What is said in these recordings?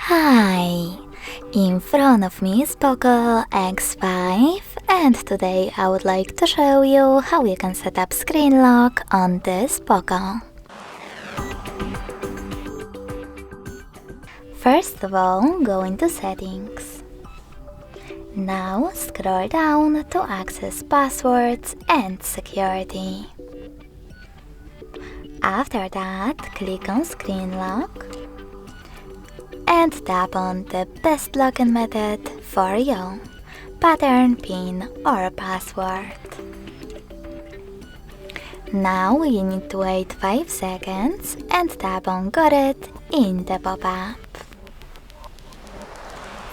Hi! In front of me is POCO X5 and today I would like to show you how you can set up screen lock on this POCO. First of all, go into settings. Now scroll down to access passwords and security. After that, click on screen lock and tap on the best login method for you, pattern, PIN or password. Now you need to wait 5 seconds and tap on Got it in the pop-up.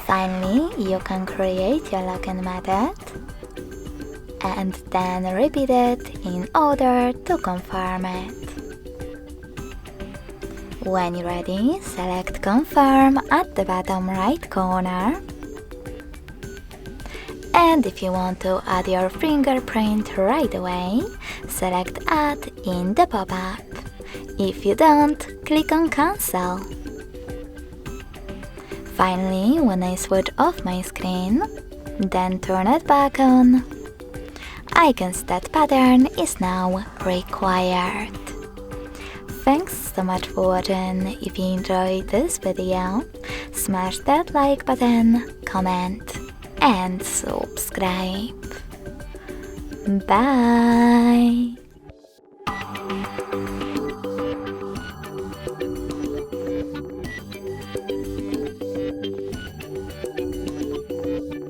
Finally, you can create your login method and then repeat it in order to confirm it. When you're ready, select Confirm at the bottom right corner. And if you want to add your fingerprint right away, select Add in the pop-up. If you don't, click on Cancel. Finally, when I switch off my screen, then turn it back on, I can see that pattern is now required. Thanks so much for watching. If you enjoyed this video, smash that like button, comment and subscribe. Bye!